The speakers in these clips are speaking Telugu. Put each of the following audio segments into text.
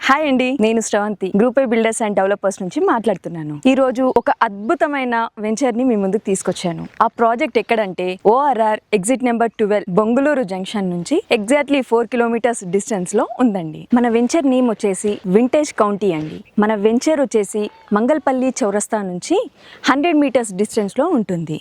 హాయ్ అండి, నేను Sravanthi group I builders and developers నుంచి మాట్లాడుతున్నాను. ఈ రోజు ఒక అద్భుతమైన వెంచర్ ని మీ ముందుకు తీసుకొచ్చాను. ఆ ప్రాజెక్ట్ ఎక్కడంటే ORR exit number 12 Bongulur junction నుంచి ఎగ్జాక్ట్లీ 4 కిలోమీటర్స్ డిస్టెన్స్ లో ఉందండి. మన వెంచర్ నేమ్ వచ్చేసి వింటేజ్ కౌంటీ అండి. మన వెంచర్ వచ్చేసి మంగళపల్లి చౌరస్తా నుంచి 100 మీటర్స్ డిస్టెన్స్ లో ఉంటుంది.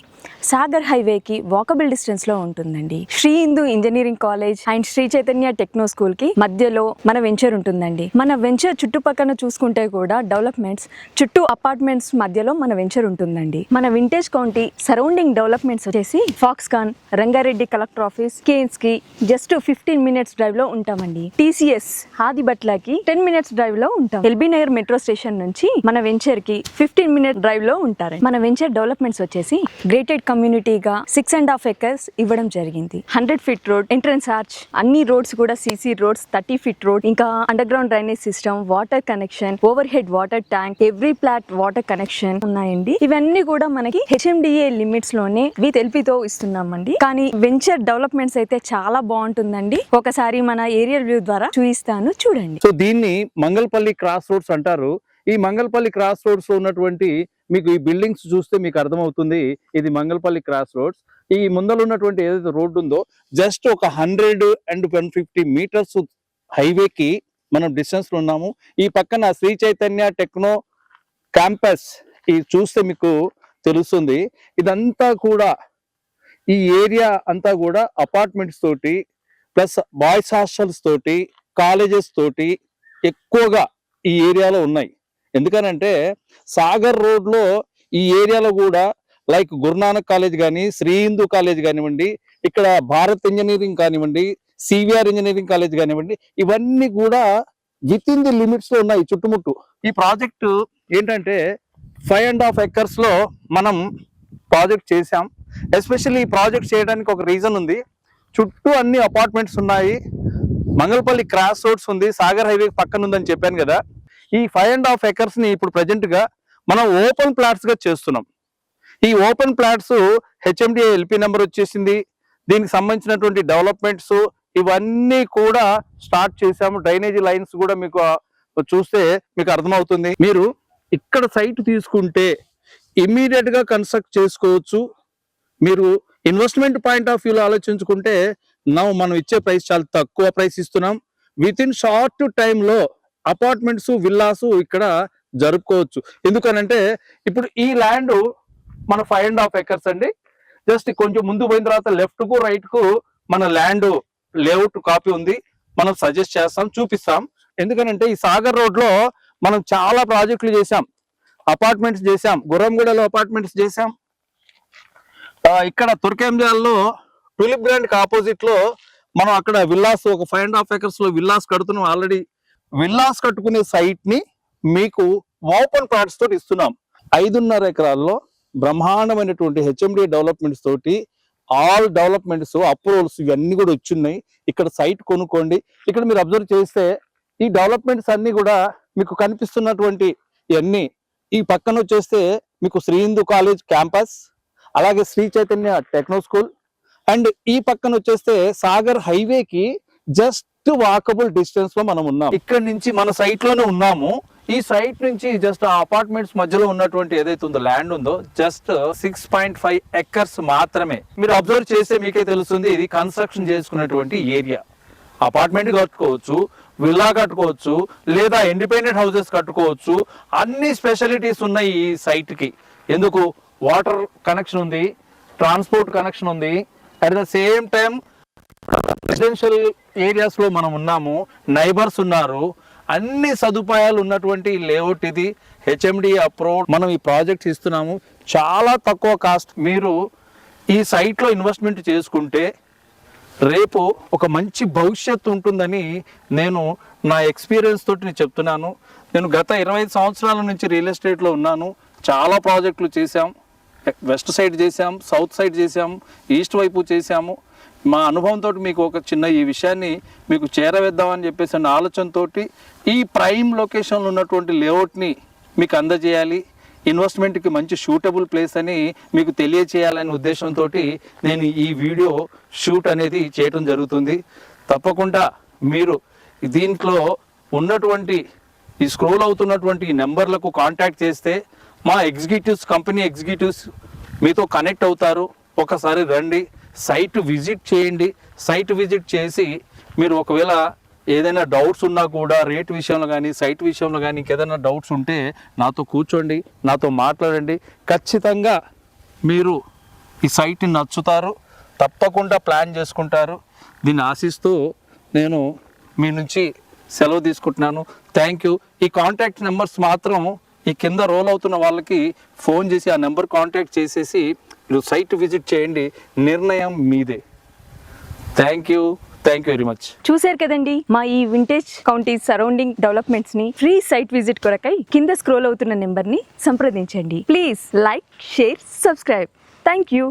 సాగర్ హైవేకి వాకబుల్ డిస్టెన్స్ లో ఉంటుందండి. Sri Hindu engineering college and Sri Chaitanya techno school కి మధ్యలో మన వెంచర్ ఉంటుందండి. మన వెంచర్ చుట్టుపక్కల చూసుకుంటే కూడా డెవలప్మెంట్స్, చుట్టూ అపార్ట్మెంట్స్ మధ్యలో మన వెంచర్ ఉంటుందండి. మన వింటేజ్ కౌంటీ సరౌండింగ్ డెవలప్మెంట్స్ వచ్చేసి Foxconn, Rangareddy collector office, Kaynes కి జస్ట్ 15 మినిట్స్ డ్రైవ్ లో ఉంటామండి. టీసీఎస్ హాదిబట్లకి 10 మినిట్స్ డ్రైవ్ లో ఉంటాం. ఎల్బీ నగర్ మెట్రో స్టేషన్ నుంచి మన వెంచర్ కి 15 మినిట్స్ డ్రైవ్ లో ఉంటారు. మన వెంచర్ డెవలప్మెంట్స్ వచ్చేసి గ్రేటెడ్ కమ్యూనిటీగా 6.5 acres ఇవ్వడం జరిగింది. 100 feet రోడ్, ఎంట్రన్స్ ఆర్చ్, అన్ని రోడ్స్ కూడా సీసీ రోడ్స్, 30 feet రోడ్, ఇంకా under ground drainage system, water connection, over head water tank, every plot water connection ఉన్నాయండి. ఇవన్నీ కూడా మనకి హెచ్ఎండిఏ లిమిట్స్ లోనే విత్ ఎల్పీతో ఇస్తున్నామండి. కానీ వెంచర్ డెవలప్మెంట్స్ అయితే చాలా బాగుంటుందండి. ఒకసారి మన ఏరియల్ వ్యూ ద్వారా చూపిస్తాను, చూడండి. సో దీన్ని మంగళపల్లి క్రాస్ రోడ్స్ అంటారు. ఈ మంగళపల్లి క్రాస్ రోడ్స్ లో ఉన్నటువంటి మీకు ఈ బిల్డింగ్స్ చూస్తే మీకు అర్థమవుతుంది ఇది మంగళపల్లి క్రాస్ రోడ్స్. ఈ ముందర ఉన్నటువంటి ఏదైతే రోడ్డు ఉందో జస్ట్ ఒక 150 మీటర్స్ హైవేకి మనం డిస్టెన్స్ లో ఉన్నాము. ఈ పక్కన శ్రీ చైతన్య టెక్నో క్యాంపస్ ఇది చూస్తే మీకు తెలుస్తుంది. ఇదంతా కూడా ఈ ఏరియా అంతా కూడా అపార్ట్మెంట్స్ తోటి ప్లస్ బాయ్స్ హాస్టల్స్ తోటి కాలేజెస్ తోటి ఎక్కువగా ఈ ఏరియాలో ఉన్నాయి. ఎందుకనంటే సాగర్ రోడ్ లో ఈ ఏరియాలో కూడా లైక్ గురునానక్ కాలేజ్ కానీ, శ్రీ హిందూ కాలేజ్ కానివ్వండి, ఇక్కడ భారత్ ఇంజనీరింగ్ కానివ్వండి, సివిఆర్ ఇంజనీరింగ్ కాలేజ్ కానివ్వండి, ఇవన్నీ కూడా విత్ ఇన్ ది లిమిట్స్ లో ఉన్నాయి చుట్టుముట్టు. ఈ ప్రాజెక్టు ఏంటంటే 5.5 acres లో మనం ప్రాజెక్ట్ చేసాం. ఎస్పెషల్లీ ఈ ప్రాజెక్ట్ చేయడానికి ఒక రీజన్ ఉంది. చుట్టూ అన్ని అపార్ట్మెంట్స్ ఉన్నాయి. మంగళపల్లి క్రాస్ రోడ్స్ ఉంది, సాగర్ హైవే పక్కన ఉందని చెప్పాను కదా. ఈ 5.5 acres ని ఇప్పుడు ప్రజెంట్ గా మనం ఓపెన్ ప్లాట్స్ గా చేస్తున్నాం. ఈ open plots HMDA LP number వచ్చేసింది. దీనికి సంబంధించినటువంటి డెవలప్మెంట్స్ ఇవన్నీ కూడా స్టార్ట్ చేసాము. డ్రైనేజీ లైన్స్ కూడా మీకు చూస్తే మీకు అర్థమవుతుంది. మీరు ఇక్కడ సైట్ తీసుకుంటే ఇమ్మీడియట్ గా కన్స్ట్రక్ట్ చేసుకోవచ్చు. మీరు ఇన్వెస్ట్మెంట్ పాయింట్ ఆఫ్ వ్యూలో ఆలోచించుకుంటే మనం ఇచ్చే ప్రైస్ చాలా తక్కువ ప్రైస్ ఇస్తున్నాం. విత్ ఇన్ షార్ట్ టైంలో అపార్ట్మెంట్స్, విల్లాస్ ఇక్కడ జరుపుకోవచ్చు. ఎందుకనంటే ఇప్పుడు ఈ ల్యాండ్ మన 5.5 acres అండి. జస్ట్ కొంచెం ముందు పోయిన తర్వాత లెఫ్ట్ కు రైట్ కు మన ల్యాండ్ లేఅవుట్ కాపీ ఉంది. మనం సజెస్ట్ చేస్తాం, చూపిస్తాం. ఎందుకనంటే ఈ సాగర్ రోడ్ లో మనం చాలా ప్రాజెక్టులు చేసాం, అపార్ట్మెంట్స్ చేసాం. గుర్రంగూడలో అపార్ట్మెంట్స్ చేసాం. ఇక్కడ తుర్కేంజాల్లో టూలిప్ గ్రాండ్ కి ఆపోజిట్ లో మనం అక్కడ విల్లాస్ ఒక 5.5 acres లో విల్లాస్ కడుతున్నాం. ఆల్రెడీ విల్లాస్ కట్టుకునే సైట్ ని మీకు ఓపెన్ ప్లాట్స్ తోటి ఇస్తున్నాం. 5.5 acres బ్రహ్మాండమైనటువంటి హెచ్ఎండి డెవలప్మెంట్స్ తోటి ఆల్ డెవలప్మెంట్స్ అప్రూవల్స్ ఇవన్నీ కూడా వచ్చున్నాయి. ఇక్కడ సైట్ కొనుక్కోండి. ఇక్కడ మీరు అబ్జర్వ్ చేస్తే ఈ డెవలప్మెంట్స్ అన్ని కూడా మీకు కనిపిస్తున్నటువంటి ఇవన్నీ ఈ పక్కన వచ్చేస్తే మీకు శ్రీ హిందూ కాలేజ్ క్యాంపస్, అలాగే Sri Chaitanya techno school, and ఈ పక్కన వచ్చేస్తే సాగర్ హైవేకి జస్ట్ వాకబుల్ డిస్టెన్స్ లో మనం ఉన్నాం. ఇక్కడ నుంచి మన సైట్ లోనే ఉన్నాము. ఈ సైట్ నుంచి జస్ట్ ఆ అపార్ట్మెంట్స్ మధ్యలో ఉన్నటువంటి ఏదైతే ఉందో ల్యాండ్ ఉందో జస్ట్ 6.5 acres మాత్రమే. మీరు అబ్జర్వ్ చేస్తే మీకే తెలుస్తుంది ఇది కన్స్ట్రక్షన్ చేసుకున్నటువంటి ఏరియా. అపార్ట్మెంట్ కట్టుకోవచ్చు, విల్లా కట్టుకోవచ్చు, లేదా ఇండిపెండెంట్ హౌసెస్ కట్టుకోవచ్చు. అన్ని స్పెషాలిటీస్ ఉన్నాయి ఈ సైట్ కి. ఎందుకు? వాటర్ కనెక్షన్ ఉంది, ట్రాన్స్పోర్ట్ కనెక్షన్ ఉంది, at the same time residential areas లో మనం ఉన్నాము, నైబర్స్ ఉన్నారు, అన్ని సదుపాయాలు ఉన్నటువంటి లేఅవుట్ ఇది. హెచ్ఎండి అప్రూవ్ మనం ఈ ప్రాజెక్ట్ ఇస్తున్నాము. చాలా తక్కువ కాస్ట్. మీరు ఈ సైట్ లో ఇన్వెస్ట్మెంట్ చేసుకుంటే రేపు ఒక మంచి భవిష్యత్తు ఉంటుందని నేను నా ఎక్స్పీరియన్స్ తోటి నేను చెప్తున్నాను. నేను గత 25 సంవత్సరాల నుంచి రియల్ ఎస్టేట్ లో ఉన్నాను. చాలా ప్రాజెక్టులు చేశాం. వెస్ట్ సైడ్ చేసాం, సౌత్ సైడ్ చేసాం, ఈస్ట్ వైపు చేసాము. మా అనుభవంతో మీకు ఒక చిన్న ఈ విషయాన్ని మీకు చేరవేద్దామని చెప్పేసి అన్న ఆలోచనతో ఈ ప్రైమ్ లొకేషన్లో ఉన్నటువంటి లేఅవుట్ని మీకు అందజేయాలి. ఇన్వెస్ట్మెంట్కి మంచి షూటబుల్ ప్లేస్ అని మీకు తెలియచేయాలనే ఉద్దేశంతో నేను ఈ వీడియో షూట్ అనేది చేయటం జరుగుతుంది. తప్పకుండా మీరు దీంట్లో ఉన్నటువంటి ఈ స్క్రోల్ అవుతున్నటువంటి ఈ నెంబర్లకు కాంటాక్ట్ చేస్తే మా కంపెనీ ఎగ్జిక్యూటివ్స్ మీతో కనెక్ట్ అవుతారు. ఒకసారి రండి, సైట్ విజిట్ చేయండి. సైట్ విజిట్ చేసి మీరు ఒకవేళ ఏదైనా డౌట్స్ ఉన్నా కూడా రేట్ విషయంలో కానీ సైట్ విషయంలో కానీ ఇంకేదైనా డౌట్స్ ఉంటే నాతో కూర్చోండి, నాతో మాట్లాడండి. ఖచ్చితంగా మీరు ఈ సైట్ని నచ్చుతారు, తప్పకుండా ప్లాన్ చేసుకుంటారు. దీన్ని ఆశిస్తూ నేను మీ నుంచి సెలవు తీసుకుంటున్నాను. Thank you. ఈ కాంటాక్ట్ నెంబర్స్ మాత్రం ఈ కింద రోల్ అవుతున్న వాళ్ళకి ఫోన్ చేసి ఆ నెంబర్ కాంటాక్ట్ చేసేసి మీరు సైట్ విజిట్ చేయండి. నిర్ణయం మీదే. Thank you very much. చూశారు కదండి మా ఈ వింటేజ్ కౌంటీ సరౌండింగ్ డెవలప్మెంట్స్ ని. ఫ్రీ సైట్ విజిట్ కొరకై కింద స్క్రోల్ అవుతున్న నెంబర్ ని సంప్రదించండి. Please like, share, subscribe. Thank you.